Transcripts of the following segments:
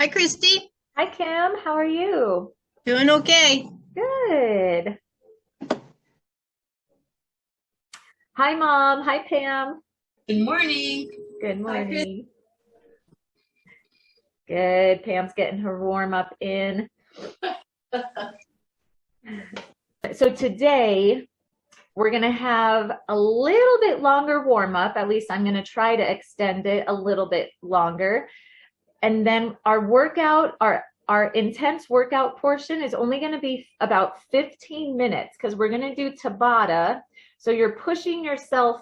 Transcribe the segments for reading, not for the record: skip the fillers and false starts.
Hi, Christy. Hi, Kim. How are you? Doing okay. Good. Hi, Mom. Hi, Pam. Good morning. Good Hi, Chris. morning. Good. Pam's getting her warm up in. So today we're going to have a little bit longer warm up. At least I'm going to try to extend it a little bit longer. And then our intense workout portion is only going to be about 15 minutes because we're going to do Tabata. So you're pushing yourself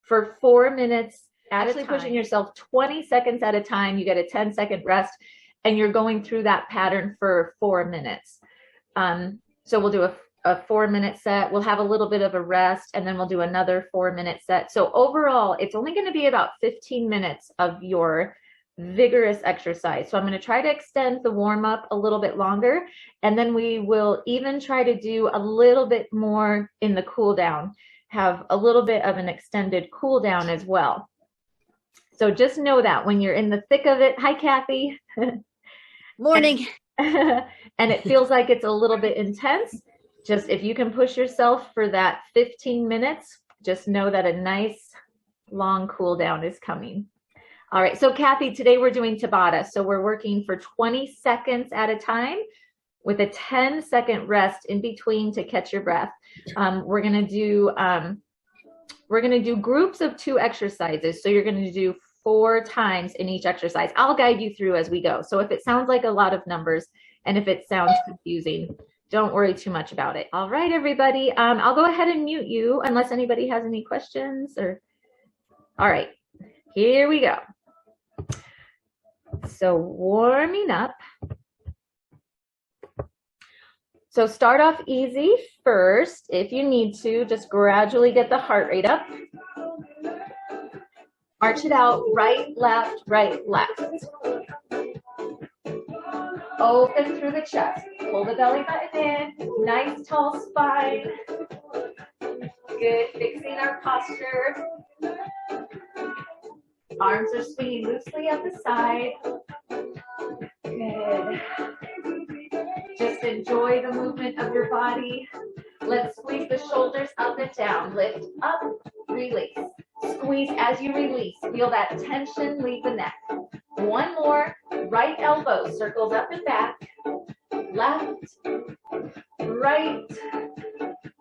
for 4 minutes, actually pushing yourself 20 seconds at a time. You get a 10-second rest, and you're going through that pattern for 4 minutes. So we'll do a 4-minute set. We'll have a little bit of a rest, and then we'll do another 4-minute set. So overall, it's only going to be about 15 minutes of your vigorous exercise. So I'm going to try to extend the warm up a little bit longer, and then we will even try to do a little bit more in the cool down, have a little bit of an extended cool down as well. So just know that when you're in the thick of it. Hi, Kathy. Morning. And it feels like it's a little bit intense. Just if you can push yourself for that 15 minutes, just know that a nice long cool down is coming. All right, so Kathy, today we're doing Tabata. So we're working for 20 seconds at a time with a 10-second rest in between to catch your breath. We're gonna do groups of 2 exercises. So you're gonna do 4 times in each exercise. I'll guide you through as we go. So if it sounds like a lot of numbers and if it sounds confusing, don't worry too much about it. All right, everybody. I'll go ahead and mute you unless anybody has any questions or. All right, here we go. So warming up. So start off easy first. If you need to, just gradually get the heart rate up. March it out, right, left, right, left. Open through the chest. Pull the belly button in. Nice tall spine. Good, fixing our posture. Arms are swinging loosely at the side. Good. Just enjoy the movement of your body. Let's squeeze the shoulders up and down. Lift up, release. Squeeze as you release. Feel that tension leave the neck. One more. Right elbow circles up and back. Left, right,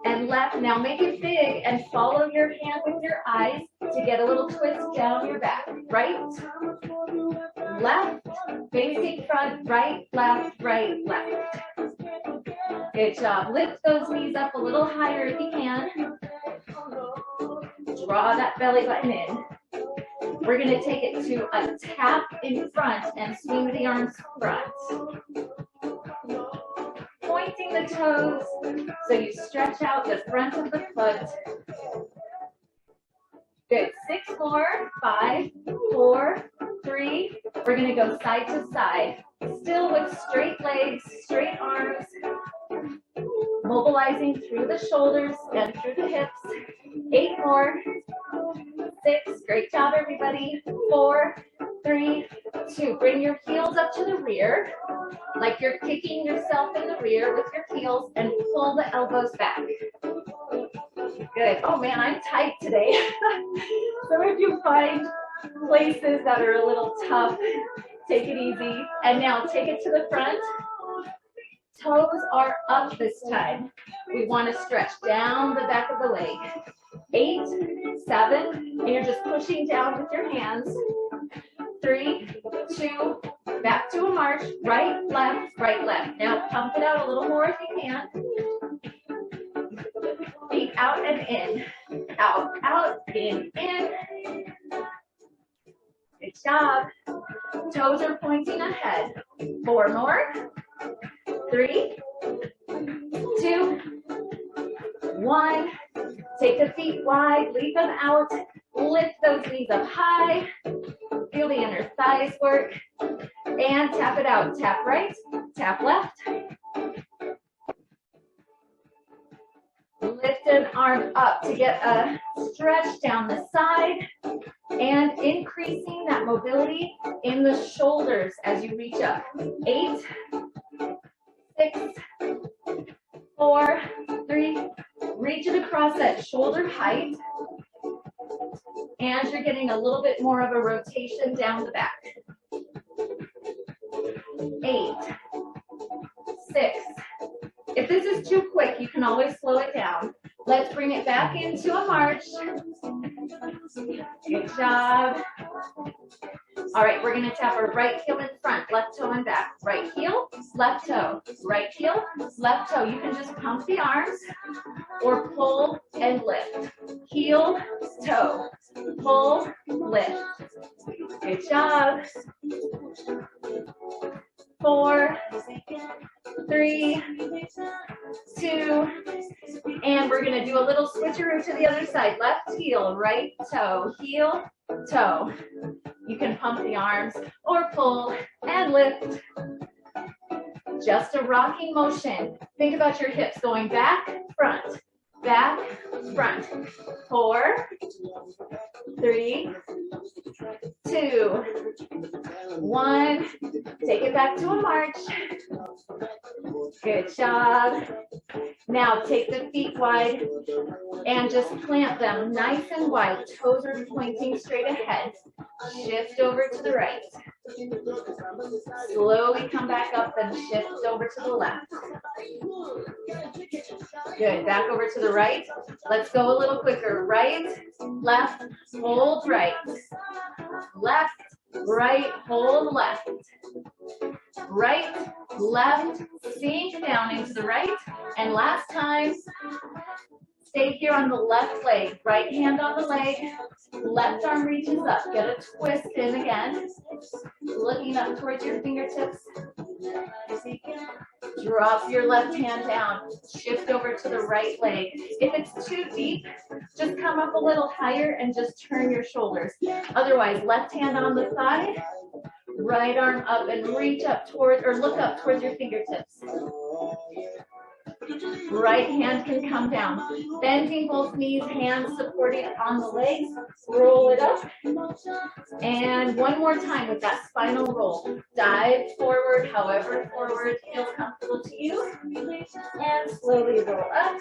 and left. Now make it big and follow your hand with your eyes to get a little twist down your back. Right, left, facing front, right, left, left. Good job. Lift those knees up a little higher if you can. Draw that belly button in. We're going to take it to a tap in front and swing the arms front. Pointing the toes so you stretch out the front of the foot. Good. 6 more. 5, 4, 3. We're going to go side to side. Still with straight legs, straight arms. Mobilizing through the shoulders and through the hips. 8 more. 6. Great job, everybody. 4, 3, 2. Bring your heels up to the rear, like you're kicking yourself in the rear with your heels, and pull the elbows back. Good. Oh man, I'm tight today. So if you find places that are a little tough, take it easy. And now take it to the front. Toes are up this time. We want to stretch down the back of the leg. 8, 7, and you're just pushing down with your hands. 3, 2, back to a march. Right, left, right, left. Now pump it out a little more if you can. Feet out and in. Out, out, in. Good job. Toes are pointing ahead. 4 more. 3, 2, 1. Take the feet wide, leave them out. Lift those knees up high. Feel the inner thighs work. And tap it out. Tap right, tap left. Lift an arm up to get a stretch down the side and increasing that mobility in the shoulders as you reach up. 8, 6, 4, 3. Reach it across that shoulder height. And you're getting a little bit more of a rotation down the back. 8, 6. If this is too quick, you can always slow it down. Let's bring it back into a march. Good job. All right, we're going to tap our right heel in front, left toe in back. Right heel, left toe. Right heel, left toe. You can just pump the arms or pull and lift. Heel, toe. Pull, lift. Good job. 4, 3, 2, and we're going to do a little switcheroo to the other side. Left heel, right toe, heel, toe. You can pump the arms or pull and lift. Just a rocking motion. Think about your hips going back, front, back, front. 4, 3, 2, 1. Take it back to a march. Good job. Now take the feet wide and just plant them nice and wide. Toes are pointing straight ahead. Shift over to the right. Slowly come back up and shift over to the left. Good. Back over to the right. Let's go a little quicker. Right, left, hold right. Left, right, hold left. Right, left, sink down into the right. And last time, stay here on the left leg. Right hand on the leg. Left arm reaches up. Get a twist in again. Looking up towards your fingertips. Drop your left hand down. Shift over to the right leg. If it's too deep, just come up a little higher and just turn your shoulders. Otherwise, left hand on the thigh. Right arm up and reach up towards, or look up towards your fingertips. Right hand can come down. Bending both knees, hands supporting on the legs. Roll it up. And one more time with that spinal roll. Dive forward, however forward feels comfortable to you. And slowly roll up.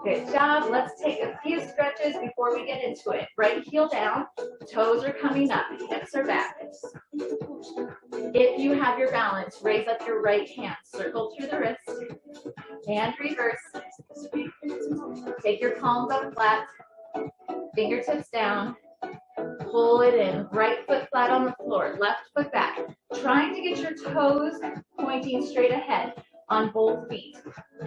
Good job. Let's take a few stretches before we get into it. Right heel down. Toes are coming up. Hips are back. If you have your balance, raise up your right hand. Circle through the wrist. And reverse. Take your palms up flat. Fingertips down. Pull it in. Right foot flat on the floor. Left foot back. Trying to get your toes pointing straight ahead on both feet.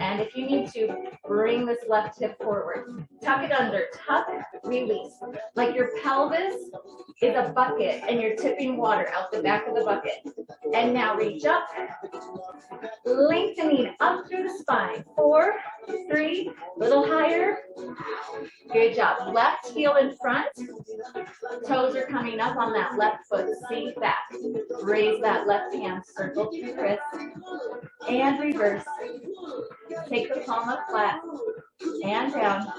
And if you need to, bring this left hip forward. Tuck it under. Tuck, release. Like your pelvis is a bucket and you're tipping water out the back of the bucket. And now reach up. Lengthening up through the spine. 4, 3, little higher. Good job. Left heel in front. Toes are coming up on that left foot. Sink back. Raise that left hand. Circle through the wrist. And reverse. Take the palm up flat. And down.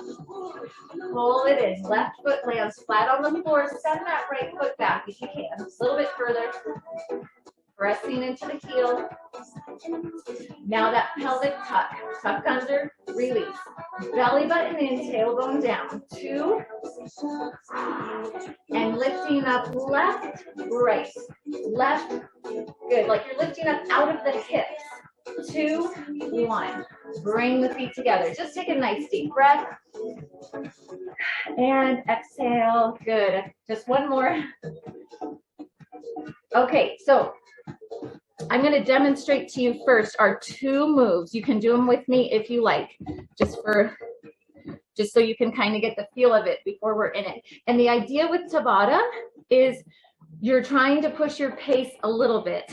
Pull it in. Left foot lands flat on the floor. Send that right foot back if you can. A little bit further. Pressing into the heel. Now that pelvic tuck. Tuck under, release. Belly button in, tailbone down. 2. And lifting up left, right. Left. Good. Like you're lifting up out of the hips. 2, 1. Bring the feet together. Just take a nice deep breath. And exhale. Good. Just one more. Okay, so I'm going to demonstrate to you first our 2 moves. You can do them with me if you like, just so you can kind of get the feel of it before we're in it. And the idea with Tabata is you're trying to push your pace a little bit.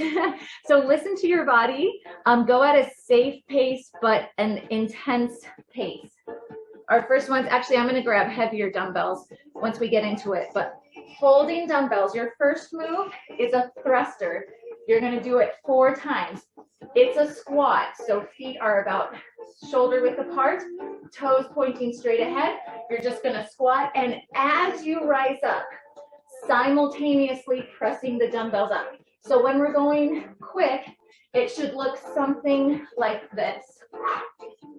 So listen to your body. Go at a safe pace, but an intense pace. Our first one's actually, I'm going to grab heavier dumbbells once we get into it. But holding dumbbells, your first move is a thruster. You're going to do it 4 times. It's a squat, so feet are about shoulder width apart, toes pointing straight ahead. You're just going to squat, and as you rise up, simultaneously pressing the dumbbells up. So when we're going quick, it should look something like this.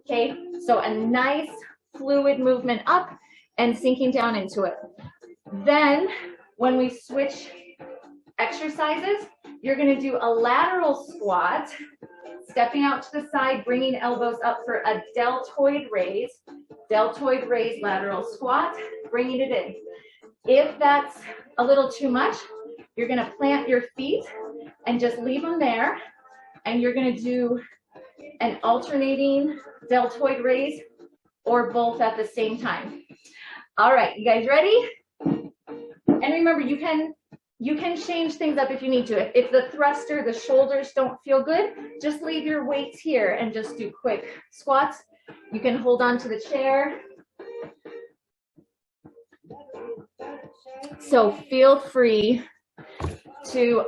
Okay, so a nice fluid movement up and sinking down into it. Then when we switch exercises, you're going to do a lateral squat, stepping out to the side, bringing elbows up for a deltoid raise, lateral squat, bringing it in. If that's a little too much, you're going to plant your feet and just leave them there, and you're going to do an alternating deltoid raise or both at the same time. All right, you guys ready? And remember, you can change things up if you need to. If the thruster, the shoulders don't feel good, just leave your weights here and just do quick squats. You can hold on to the chair. So feel free to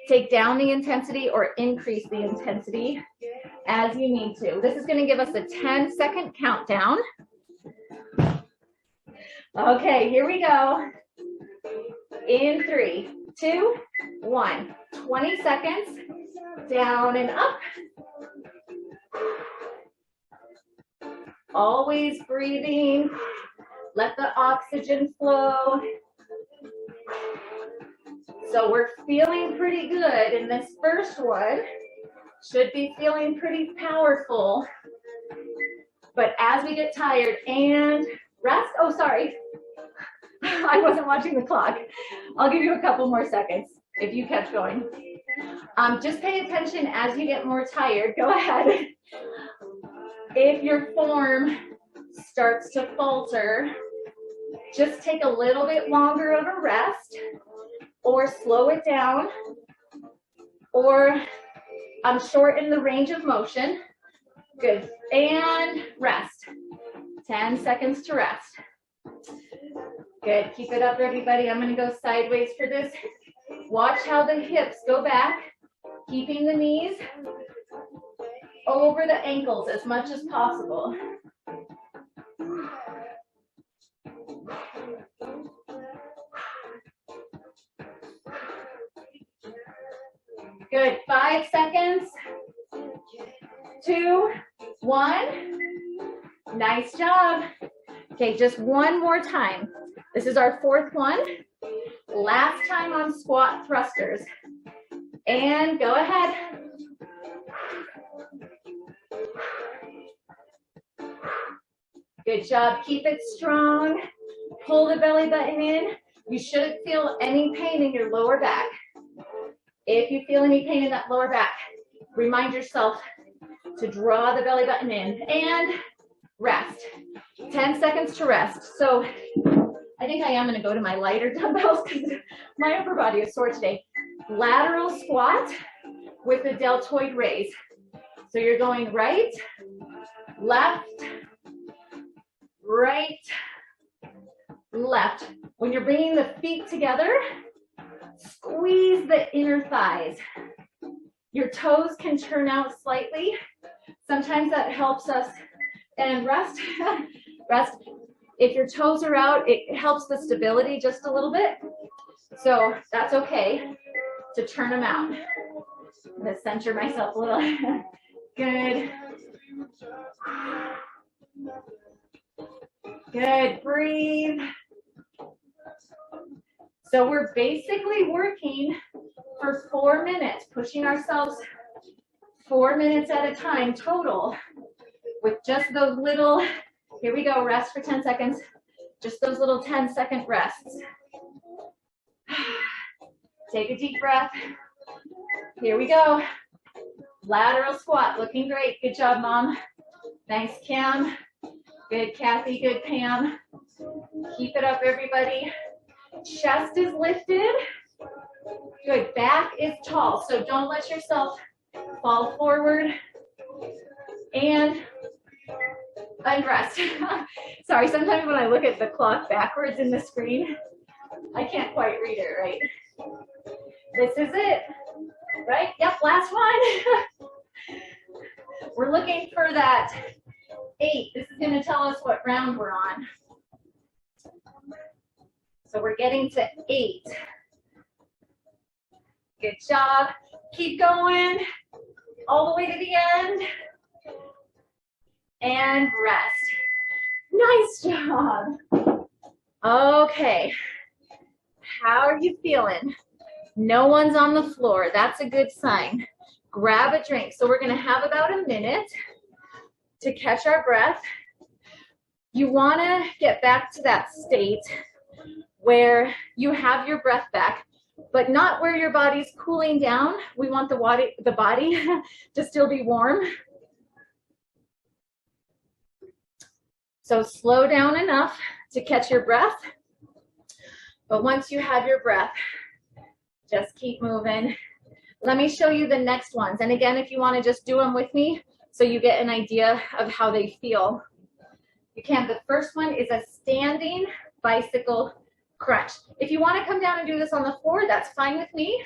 take down the intensity or increase the intensity as you need to. This is going to give us a 10-second countdown. Okay, here we go. In 3, 2, 1. 20 seconds. Down and up. Always breathing. Let the oxygen flow. So we're feeling pretty good in this first one. Should be feeling pretty powerful. But as we get tired and rest, oh, sorry. I wasn't watching the clock. I'll give you a couple more seconds if you kept going. Just pay attention as you get more tired. Go ahead. If your form starts to falter, just take a little bit longer of a rest or slow it down or shorten the range of motion. Good. And rest. 10 seconds to rest. Good. Keep it up, everybody. I'm going to go sideways for this. Watch how the hips go back, keeping the knees over the ankles as much as possible. Good. 5 seconds. 2, 1. Nice job. Okay, just one more time. This is our 4th one. Last time on squat thrusters. And go ahead. Good job. Keep it strong. Pull the belly button in. You shouldn't feel any pain in your lower back. If you feel any pain in that lower back, remind yourself to draw the belly button in and rest. 10 seconds to rest. So I think I am going to go to my lighter dumbbells because my upper body is sore today. Lateral squat with the deltoid raise. So you're going right, left, right, left. When you're bringing the feet together, squeeze the inner thighs. Your toes can turn out slightly. Sometimes that helps us. And rest, rest. If your toes are out, it helps the stability just a little bit. So that's okay to turn them out. I'm going to center myself a little. Good. Good. Breathe. So we're basically working for 4 minutes, pushing ourselves 4 minutes at a time total with just those little, here we go, rest for 10 seconds, just those little 10-second rests. Take a deep breath. Here we go. Lateral squat, looking great. Good job, Mom. Thanks, Kim. Good, Kathy. Good, Pam. Keep it up, everybody. Chest is lifted. Good. Back is tall, so don't let yourself fall forward. And rest. Sorry, sometimes when I look at the clock backwards in the screen, I can't quite read it right. This is it, right? Yep, last one. We're looking for that 8. This is going to tell us what round we're on. So we're getting to 8. Good job. Keep going all the way to the end. And rest. Nice job. Okay. How are you feeling? No one's on the floor. That's a good sign. Grab a drink. So we're going to have about a minute to catch our breath. You want to get back to that state where you have your breath back, but not where your body's cooling down. We want the body to still be warm. So slow down enough to catch your breath. But once you have your breath, just keep moving. Let me show you the next ones. And again, if you want to just do them with me so you get an idea of how they feel, you can. The first one is a standing bicycle crunch. If you want to come down and do this on the floor, that's fine with me.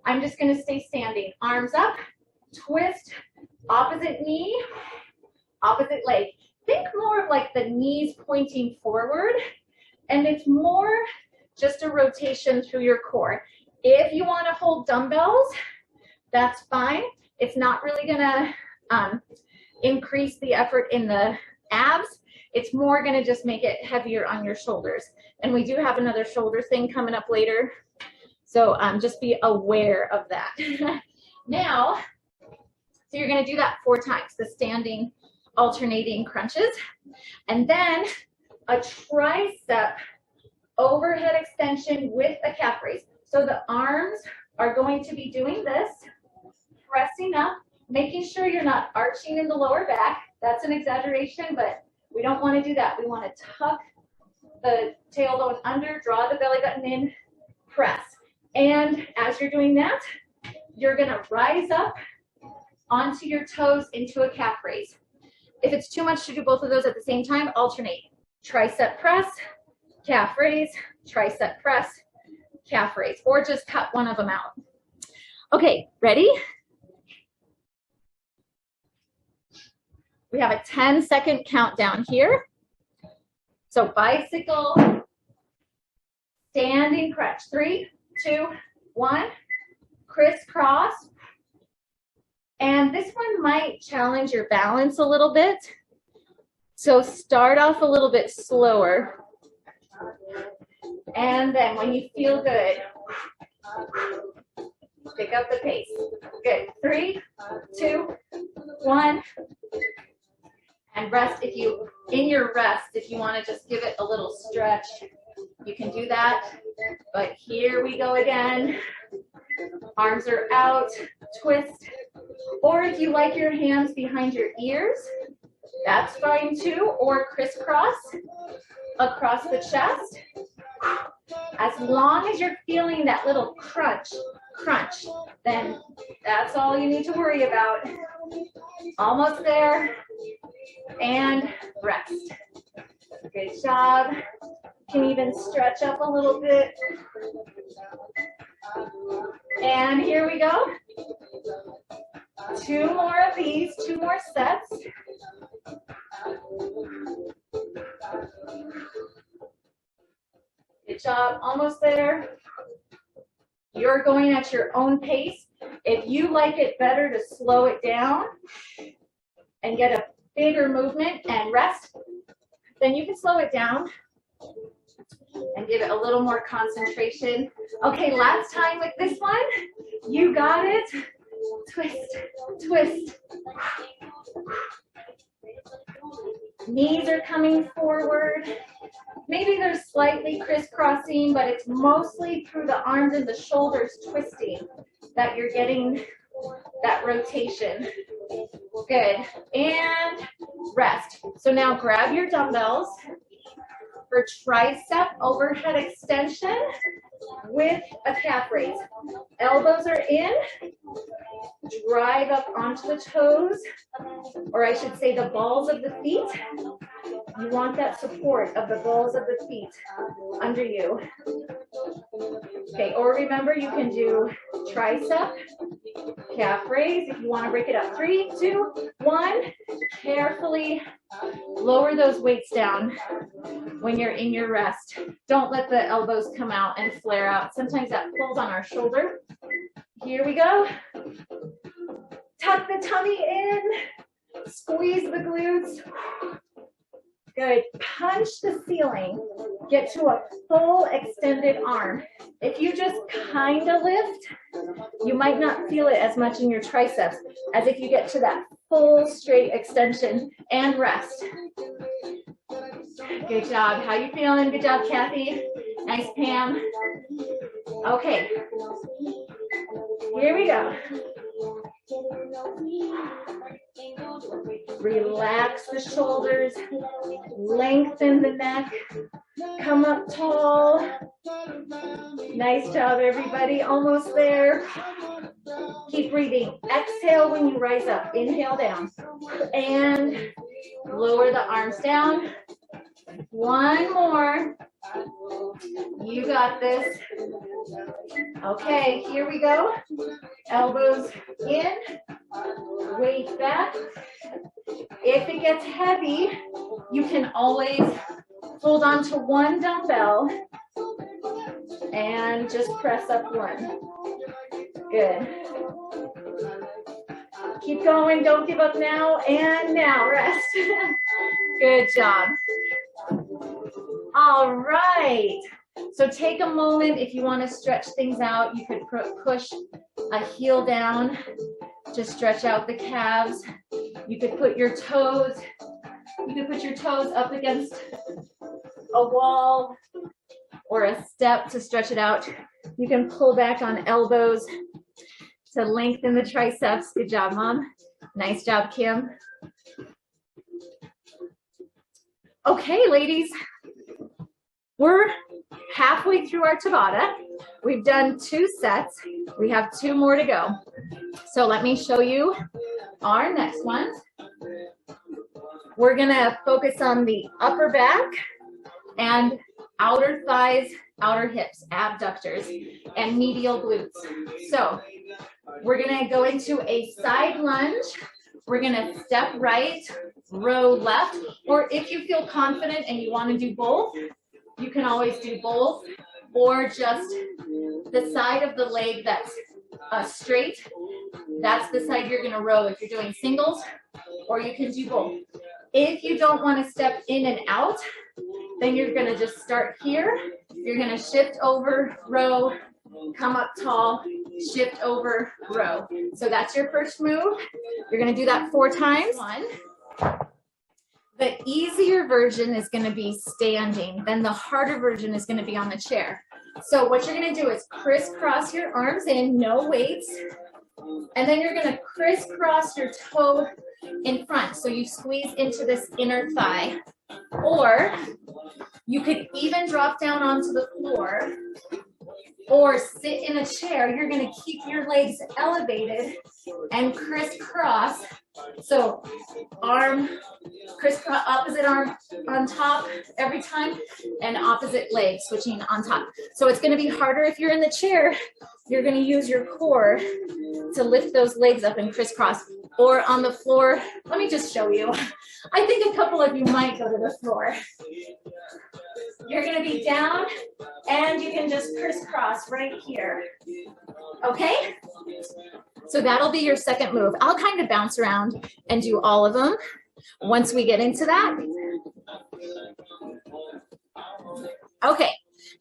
I'm just going to stay standing. Arms up, twist, opposite knee, opposite leg. Think more of like the knees pointing forward, and it's more just a rotation through your core. If you want to hold dumbbells, that's fine. It's not really going to increase the effort in the abs. It's more going to just make it heavier on your shoulders. And we do have another shoulder thing coming up later. So just be aware of that. Now, so you're going to do that 4 times, the standing alternating crunches. And then a tricep overhead extension with a calf raise. So the arms are going to be doing this, pressing up, making sure you're not arching in the lower back. That's an exaggeration, but we don't want to do that. We want to tuck the tailbone under, draw the belly button in, press. And as you're doing that, you're going to rise up onto your toes into a calf raise. If it's too much to do both of those at the same time, alternate. Tricep press, calf raise, tricep press, calf raise, or just cut one of them out. Okay, ready? We have a 10-second countdown here. So bicycle, standing crunch. 3, 2, 1, crisscross. And this one might challenge your balance a little bit. So start off a little bit slower. And then when you feel good, pick up the pace. Good. 3, 2, 1. And rest if you, in your rest, if you want to just give it a little stretch, you can do that. But here we go again. Arms are out, twist. Or if you like your hands behind your ears, that's fine too. Or crisscross across the chest. As long as you're feeling that little crunch, then that's all you need to worry about. Almost there. And rest. Good job. Can even stretch up a little bit. And here we go. 2 more of these, 2 more sets. Good job, almost there. You're going at your own pace. If you like it better to slow it down and get a bigger movement and rest, then you can slow it down and give it a little more concentration. Okay, last time with this one. You got it. Twist, twist. Knees are coming forward. Maybe they're slightly crisscrossing, but it's mostly through the arms and the shoulders twisting that you're getting that rotation. Good. And rest. So now grab your dumbbells for tricep overhead extension with a calf raise. Elbows are in. Drive up onto the toes, or I should say the balls of the feet. You want that support of the balls of the feet under you. Okay, or remember you can do tricep, calf raise if you want to break it up. 3, 2, 1. Carefully lower those weights down. when you're in your rest. Don't let the elbows come out and flare out. Sometimes that pulls on our shoulder. Here we go. Tuck the tummy in. Squeeze the glutes. Good. Punch the ceiling. Get to a full extended arm. If you just kind of lift, you might not feel it as much in your triceps as if you get to that full straight extension and rest. Good job. How you feeling? Good job, Kathy. Nice, Pam. Okay. Here we go. Relax the shoulders, lengthen the neck, come up tall. Nice job, everybody. Almost there. Keep breathing. Exhale when you rise up. Inhale down. And lower the arms down. One more. You got this. Okay, here we go. Elbows in, weight back. If it gets heavy, you can always hold on to one dumbbell and just press up one. Good. Keep going, don't give up now, and now rest. Good job. All right. So take a moment if you want to stretch things out. You could push a heel down to stretch out the calves. You could put your toes, up against a wall or a step to stretch it out. You can pull back on elbows to lengthen the triceps. Good job, Mom. Nice job, Kim. Okay, ladies. We're halfway through our Tabata. We've done 2 sets. We have 2 more to go. So let me show you our next ones. We're gonna focus on the upper back and outer thighs, outer hips, abductors, and medial glutes. So we're gonna go into a side lunge. We're gonna step right, row left, or if you feel confident and you wanna do both, you can always do both, or just the side of the leg that's straight. That's the side you're going to row if you're doing singles, or you can do both. If you don't want to step in and out, then you're going to just start here. You're going to shift over, row, come up tall, shift over, row. So that's your first move. You're going to do that 4 times. The easier version is going to be standing, then the harder version is going to be on the chair. So what you're going to do is crisscross your arms in, no weights, and then you're going to crisscross your toe in front. So you squeeze into this inner thigh, or you could even drop down onto the floor or sit in a chair. You're going to keep your legs elevated and crisscross. So arm, crisscross, opposite arm on top every time, and opposite leg switching on top. So it's going to be harder if you're in the chair. You're going to use your core to lift those legs up and crisscross. Or on the floor, let me just show you. I think a couple of you might go to the floor. You're going to be down, and you can just crisscross right here. Okay? So that'll be your second move. I'll kind of bounce around and do all of them once we get into that. Okay,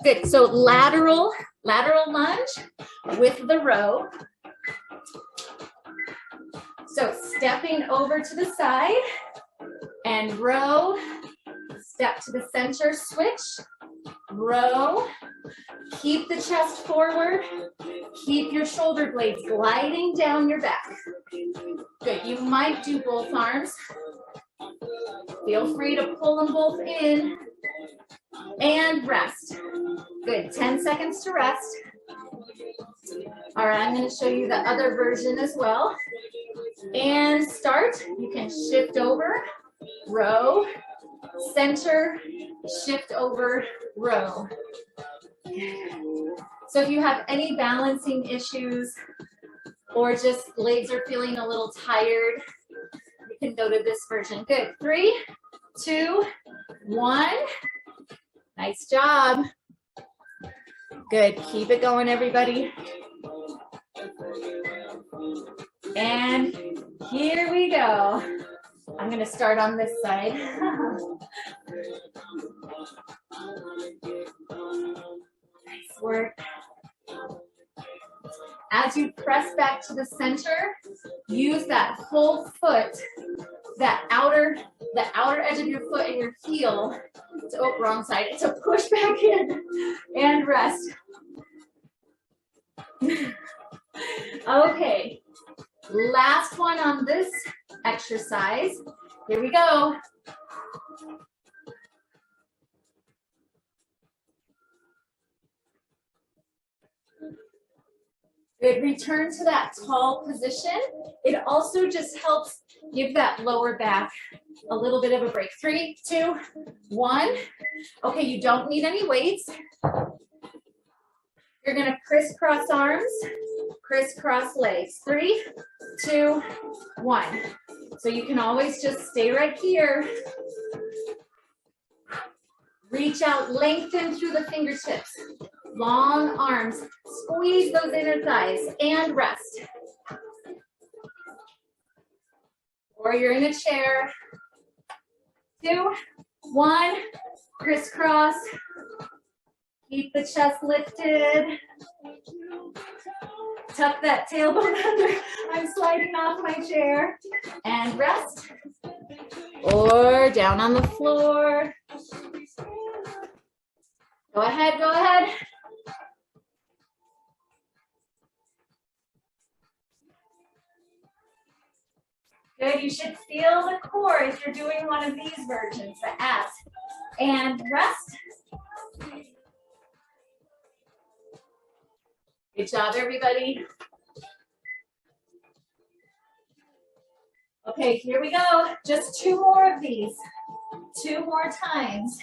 good. So lateral lunge with the row. So stepping over to the side and row, step to the center, switch, row, keep the chest forward, keep your shoulder blades gliding down your back. Good, you might do both arms. Feel free to pull them both in and rest. Good, 10 seconds to rest. All right, I'm going to show you the other version as well. And start, you can shift over, row, center, shift over, row. So if you have any balancing issues or just legs are feeling a little tired, you can go to this version. Good, 3, 2, 1, Nice job. Good. Keep it going, everybody. And here we go. I'm going to start on this side. Nice work. As you press back to the center, use that whole foot, the outer edge of your foot and your heel to, oh, wrong side, to push back in and rest. Okay, last one on this exercise. Here we go. Good, return to that tall position. It also just helps give that lower back a little bit of a break. 3, 2, 1. Okay, you don't need any weights. You're gonna crisscross arms, crisscross legs. 3, 2, 1. So you can always just stay right here. Reach out, lengthen through the fingertips. Long arms, squeeze those inner thighs and rest. Or you're in a chair. 2, 1, crisscross. Keep the chest lifted. Tuck that tailbone under. I'm sliding off my chair. And rest. Or down on the floor. Go ahead, go ahead. Good, you should feel the core if you're doing one of these versions, the abs. And rest. Good job, everybody. Okay, here we go. Just 2 more of these. 2 more times.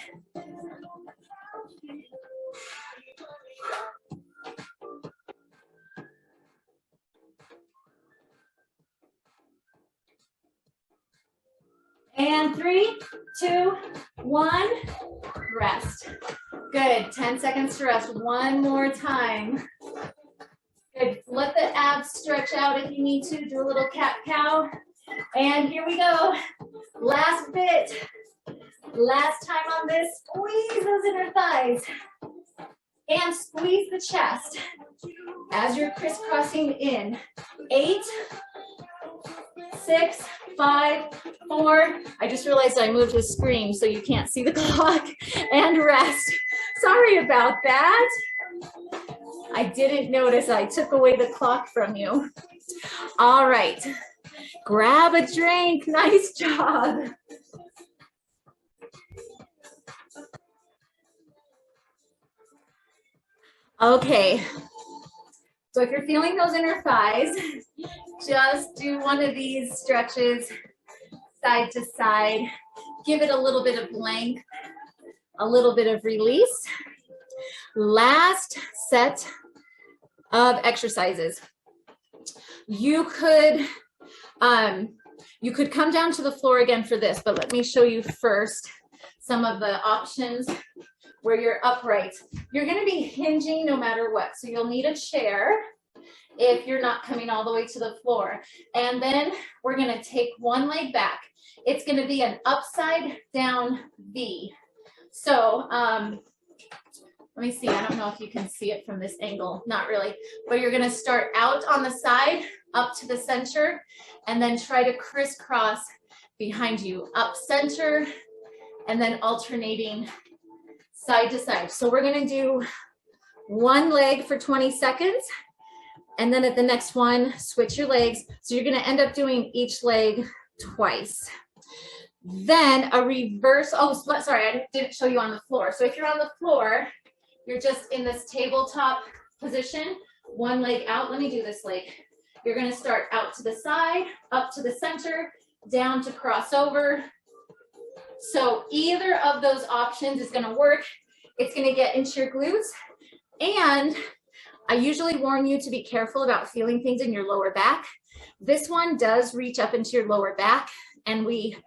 And 3, 2, 1, rest. Good, 10 seconds to rest. 1 more time. Good, let the abs stretch out if you need to. Do a little cat-cow. And here we go. Last bit. Last time on this. Squeeze those inner thighs. And squeeze the chest as you're crisscrossing in. 8, 6, 5, 4. I just realized I moved the screen so you can't see the clock. And rest. Sorry about that. I didn't notice I took away the clock from you. All right. Grab a drink. Nice job. Okay. So if you're feeling those inner thighs, just do one of these stretches side to side. Give it a little bit of length, a little bit of release. Last set of exercises. You could come down to the floor again for this, but let me show you first some of the options where you're upright. You're going to be hinging no matter what, so you'll need a chair if you're not coming all the way to the floor. And then we're going to take one leg back. It's going to be an upside down V. So let me see. I don't know if you can see it from this angle. Not really. But you're going to start out on the side, up to the center, and then try to crisscross behind you. Up, center, and then alternating side to side. So we're going to do one leg for 20 seconds. And then at the next one, switch your legs. So you're going to end up doing each leg twice. Then a reverse. Oh, sorry, I didn't show you on the floor. So if you're on the floor, you're just in this tabletop position, one leg out. Let me do this leg. You're going to start out to the side, up to the center, down to crossover. So either of those options is going to work. It's going to get into your glutes. And I usually warn you to be careful about feeling things in your lower back. This one does reach up into your lower back, and we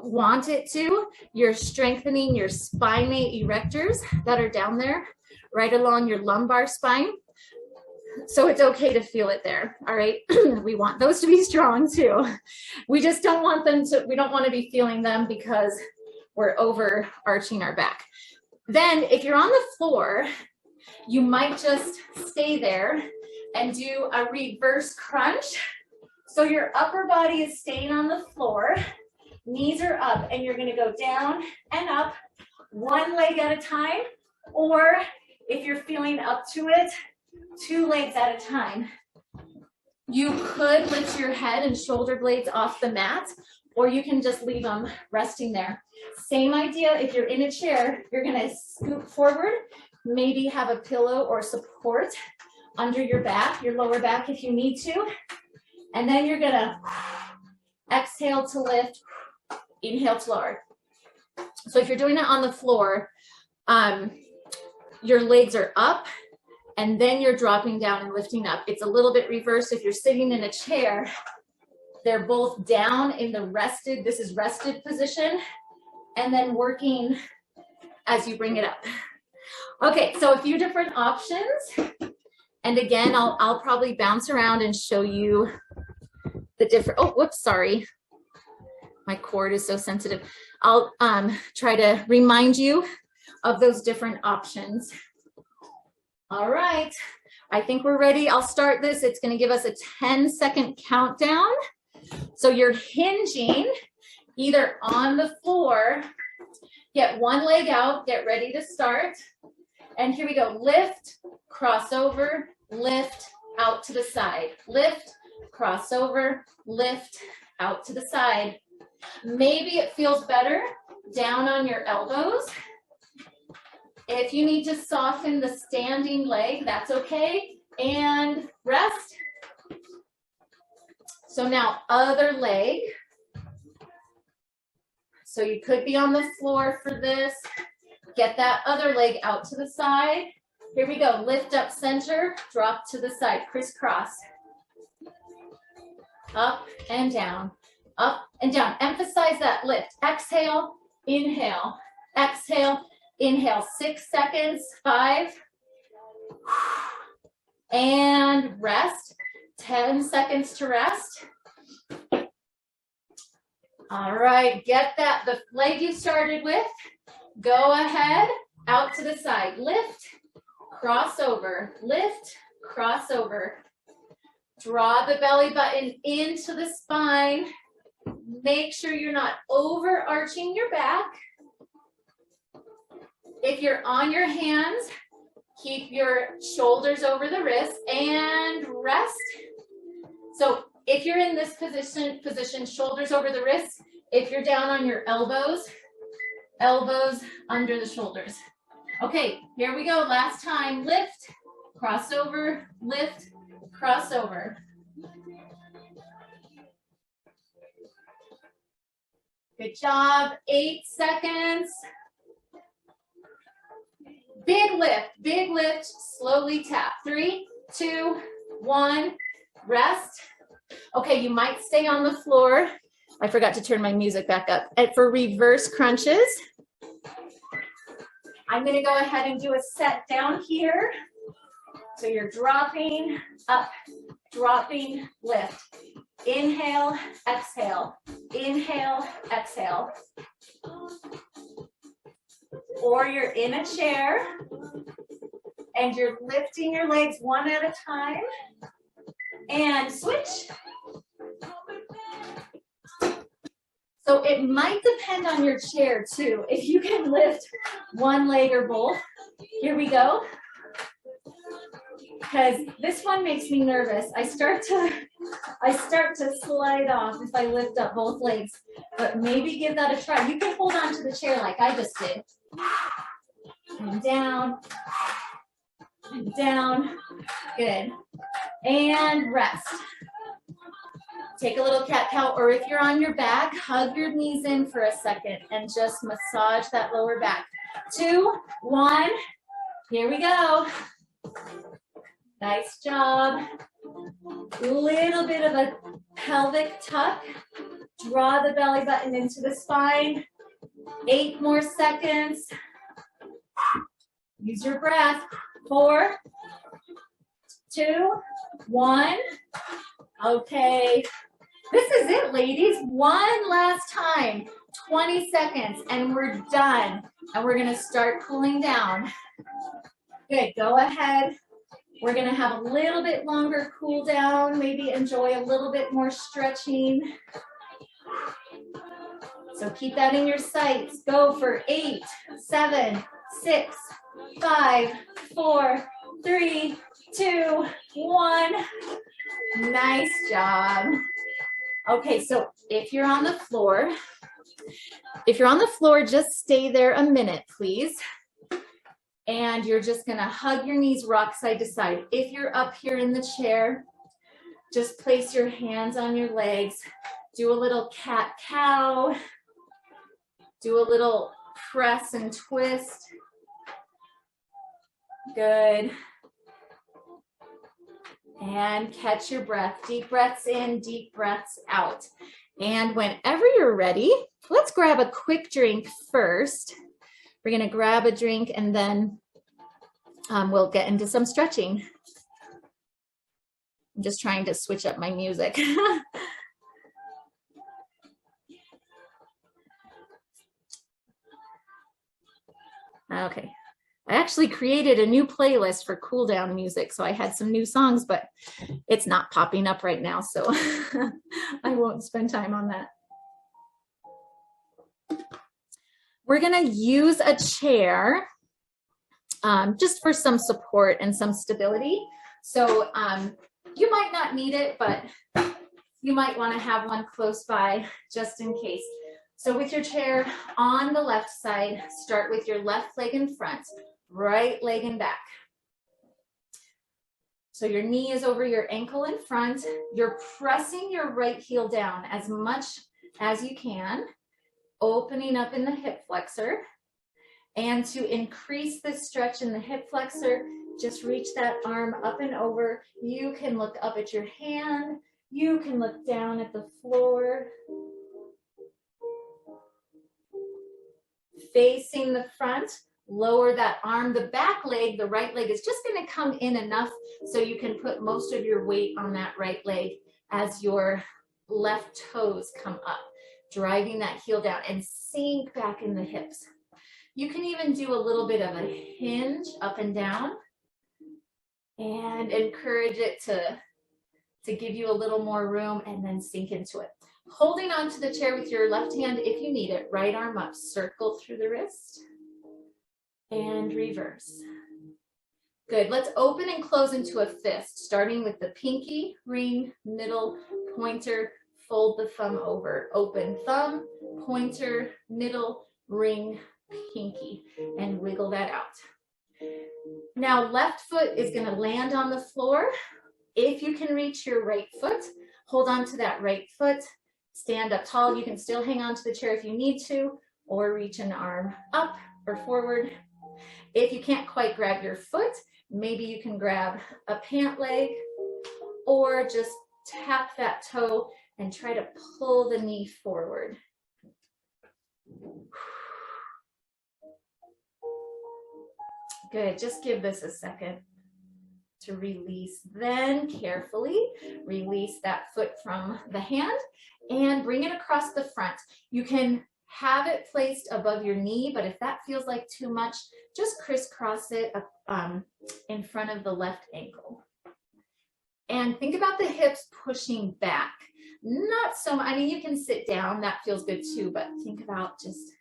want it to, you're strengthening your spinate erectors that are down there right along your lumbar spine. So it's okay to feel it there. All right. We want those to be strong too. We just don't want them to, we don't want to be feeling them because we're overarching our back. Then if you're on the floor, you might just stay there and do a reverse crunch. So your upper body is staying on the floor, knees are up, and you're going to go down and up one leg at a time, or if you're feeling up to it, 2 legs at a time. You could lift your head and shoulder blades off the mat, or you can just leave them resting there. Same idea, if you're in a chair, you're going to scoot forward, maybe have a pillow or support under your back, your lower back if you need to, and then you're going to exhale to lift, inhale to lower. So if you're doing it on the floor, your legs are up, and then you're dropping down and lifting up. It's a little bit reversed. If you're sitting in a chair, they're both down in the rested, this is rested position, and then working as you bring it up. Okay, so a few different options. And again, I'll probably bounce around and show you the different, oh, whoops, sorry. My cord is so sensitive. I'll try to remind you of those different options. All right, I think we're ready. I'll start this. It's going to give us a 10-second countdown. So you're hinging either on the floor, get one leg out, get ready to start. And here we go. Lift, cross over, lift, out to the side. Lift, cross over, lift, out to the side. Maybe it feels better down on your elbows. If you need to soften the standing leg, that's okay. And rest. So now other leg. So you could be on the floor for this. Get that other leg out to the side. Here we go. Lift up center, drop to the side, crisscross. Up and down, up and down. Emphasize that lift. Exhale, inhale, exhale, inhale. 6 seconds, 5. And rest. 10 seconds to rest. All right, get that, the leg you started with. Go ahead, out to the side. Lift, cross over, lift, cross over. Draw the belly button into the spine. Make sure you're not overarching your back. If you're on your hands, keep your shoulders over the wrists and rest. So if you're in this position, shoulders over the wrists. If you're down on your elbows, elbows under the shoulders. Okay, here we go. Last time. Lift, cross over, lift, cross over. Good job. 8 seconds. Big lift, slowly tap. 3, 2, 1, rest. Okay, you might stay on the floor. I forgot to turn my music back up. And for reverse crunches, I'm going to go ahead and do a set down here. So you're dropping, up, dropping, lift. Inhale, exhale. Inhale, exhale. Or you're in a chair and you're lifting your legs one at a time. And switch. So it might depend on your chair too. If you can lift one leg or both. Here we go. Because this one makes me nervous. I start to slide off if I lift up both legs. But maybe give that a try. You can hold on to the chair like I just did. And down. And down. Good. And rest. Take a little cat-cow, or if you're on your back, hug your knees in for a second and just massage that lower back. 2, 1, here we go. Nice job. Little bit of a pelvic tuck. Draw the belly button into the spine. 8 more seconds. Use your breath. 4, 2, 1. Okay. This is it, ladies. One last time. 20 seconds and we're done. And we're going to start cooling down. Good. Go ahead. We're going to have a little bit longer cool down. Maybe enjoy a little bit more stretching. So keep that in your sights. Go for 8, 7, 6, 5, 4, 3, 2, 1. Nice job. Okay, so if you're on the floor, just stay there a minute, please. And you're just gonna hug your knees, rock side to side. If you're up here in the chair, just place your hands on your legs. Do a little cat-cow. Do a little press and twist. Good. And catch your breath. Deep breaths in, deep breaths out. And whenever you're ready, let's grab a quick drink first. We're going to grab a drink and then we'll get into some stretching. I'm just trying to switch up my music. Okay. I actually created a new playlist for cool down music, so I had some new songs, but it's not popping up right now, so I won't spend time on that. We're gonna use a chair just for some support and some stability. So you might not need it, but you might wanna have one close by just in case. So with your chair on the left side, start with your left leg in front. Right leg in back. So your knee is over your ankle in front. You're pressing your right heel down as much as you can, opening up in the hip flexor. And to increase the stretch in the hip flexor, just reach that arm up and over. You can look up at your hand. You can look down at the floor. Facing the front. Lower that arm. The back leg, the right leg, is just going to come in enough so you can put most of your weight on that right leg as your left toes come up, driving that heel down and sink back in the hips. You can even do a little bit of a hinge up and down and encourage it to give you a little more room and then sink into it. Holding onto the chair with your left hand if you need it, right arm up, circle through the wrist. And reverse. Good. Let's open and close into a fist, starting with the pinky, ring, middle, pointer, fold the thumb over. Open thumb, pointer, middle, ring, pinky, and wiggle that out. Now, left foot is going to land on the floor. If you can reach your right foot, hold on to that right foot. Stand up tall. You can still hang on to the chair if you need to, or reach an arm up or forward. If you can't quite grab your foot, maybe you can grab a pant leg or just tap that toe and try to pull the knee forward. Good, just give this a second to release. Then carefully release that foot from the hand and bring it across the front. You can have it placed above your knee, but if that feels like too much, just crisscross it in front of the left ankle. And think about the hips pushing back. Not so much, I mean, you can sit down, that feels good too, but think about just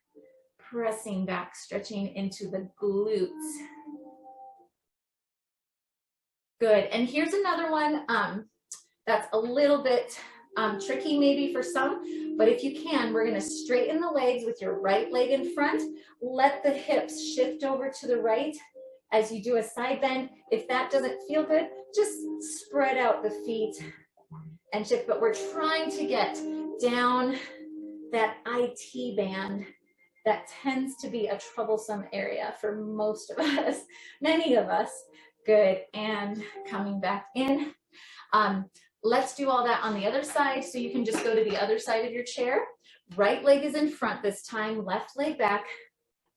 pressing back, stretching into the glutes. Good, and here's another one that's a little bit tricky maybe for some, but if you can, we're gonna straighten the legs with your right leg in front. Let the hips shift over to the right as you do a side bend. If that doesn't feel good, just spread out the feet and shift, but we're trying to get down that IT band that tends to be a troublesome area for most of us, many of us. Good, and coming back in. Let's do all that on the other side. So you can just go to the other side of your chair. Right leg is in front this time, left leg back,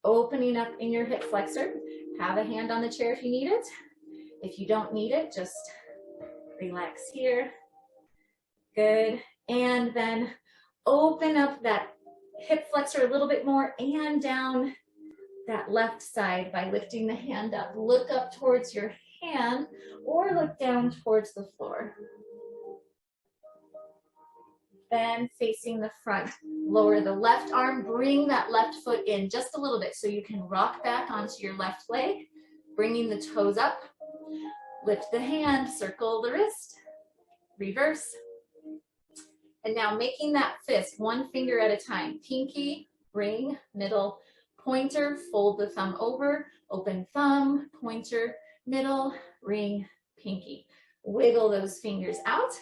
opening up in your hip flexor. Have a hand on the chair if you need it. If you don't need it, just relax here. Good. And then open up that hip flexor a little bit more and down that left side by lifting the hand up. Look up towards your hand or look down towards the floor. Then facing the front, lower the left arm, bring that left foot in just a little bit so you can rock back onto your left leg, bringing the toes up, lift the hand, circle the wrist, reverse. And now making that fist, one finger at a time, pinky, ring, middle, pointer, fold the thumb over, open thumb, pointer, middle, ring, pinky. Wiggle those fingers out.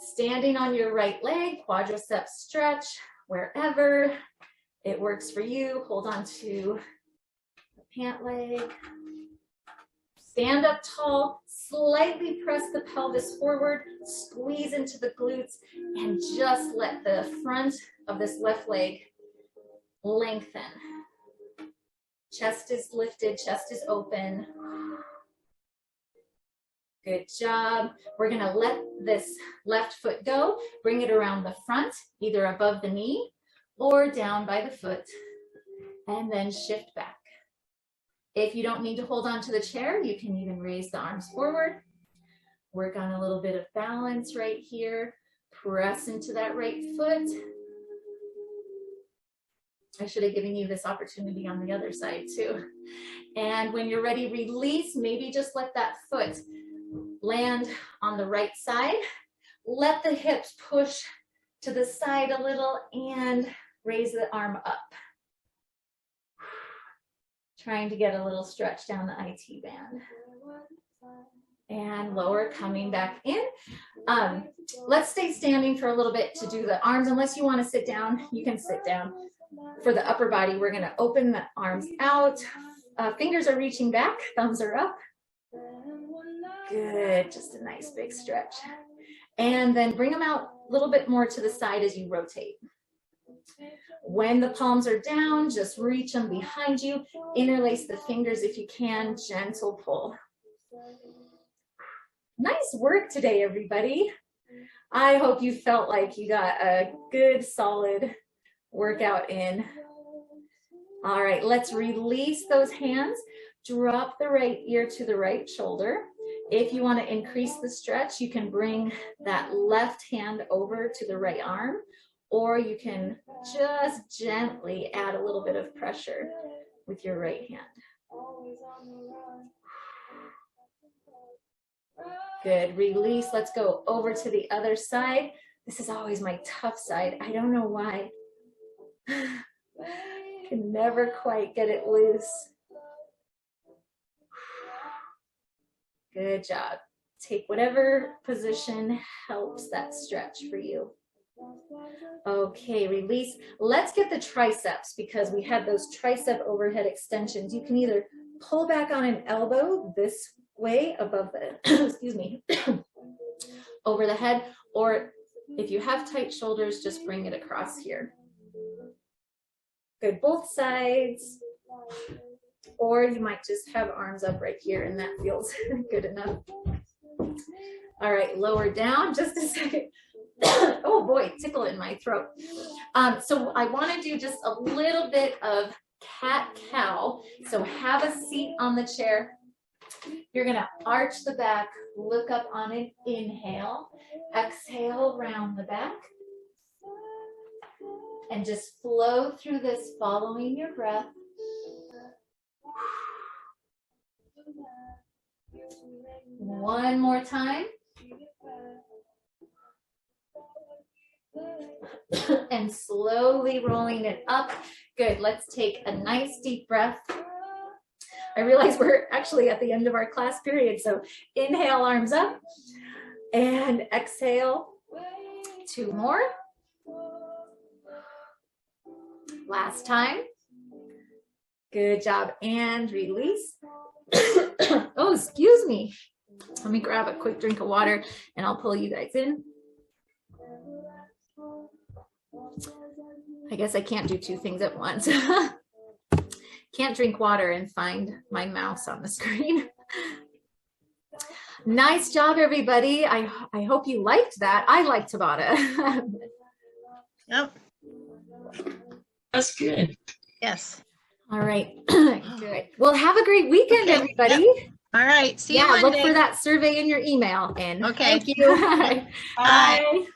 Standing on your right leg, quadriceps stretch, wherever it works for you. Hold on to the pant leg. Stand up tall, slightly press the pelvis forward, squeeze into the glutes, and just let the front of this left leg lengthen. Chest is lifted, chest is open. Good job. We're gonna let this left foot go, bring it around the front, either above the knee or down by the foot, and then shift back. If you don't need to hold on to the chair, you can even raise the arms forward. Work on a little bit of balance right here. Press into that right foot. I should have given you this opportunity on the other side too. And when you're ready, release. Maybe just let that foot land on the right side. Let the hips push to the side a little and raise the arm up. Trying to get a little stretch down the IT band. And lower, coming back in. Let's stay standing for a little bit to do the arms. Unless you want to sit down, you can sit down. For the upper body, we're going to open the arms out. Fingers are reaching back, thumbs are up. Good, just a nice big stretch. And then bring them out a little bit more to the side as you rotate. When the palms are down, just reach them behind you. Interlace the fingers if you can, gentle pull. Nice work today, everybody. I hope you felt like you got a good, solid workout in. All right, let's release those hands. Drop the right ear to the right shoulder. If you want to increase the stretch, you can bring that left hand over to the right arm, or you can just gently add a little bit of pressure with your right hand. Good, release. Let's go over to the other side. This is always my tough side. I don't know why. Can never quite get it loose. Good job. Take whatever position helps that stretch for you. Okay, release. Let's get the triceps because we had those tricep overhead extensions. You can either pull back on an elbow this way above the, excuse me, over the head, or if you have tight shoulders, just bring it across here. Good, both sides. Or you might just have arms up right here and that feels good enough. All right, lower down just a second. Oh boy, tickle in my throat. So I want to do just a little bit of cat-cow. So have a seat on the chair. You're going to arch the back, look up on an inhale, exhale, round the back. And just flow through this, following your breath. One more time. And slowly rolling it up. Good, let's take a nice deep breath. I realize we're actually at the end of our class period, so inhale, arms up, and exhale, 2 more. Last time. Good job, and release. Oh, excuse me. Let me grab a quick drink of water and I'll pull you guys in. I guess I can't do two things at once. Can't drink water and find my mouse on the screen. Nice job, everybody. I hope you liked that. I like Tabata. Yep. That's good. Yes. All right. Good. Well, have a great weekend, everybody. Yep. All right. See you Monday. Look for that survey in your email. And okay. thank you. Bye. Bye.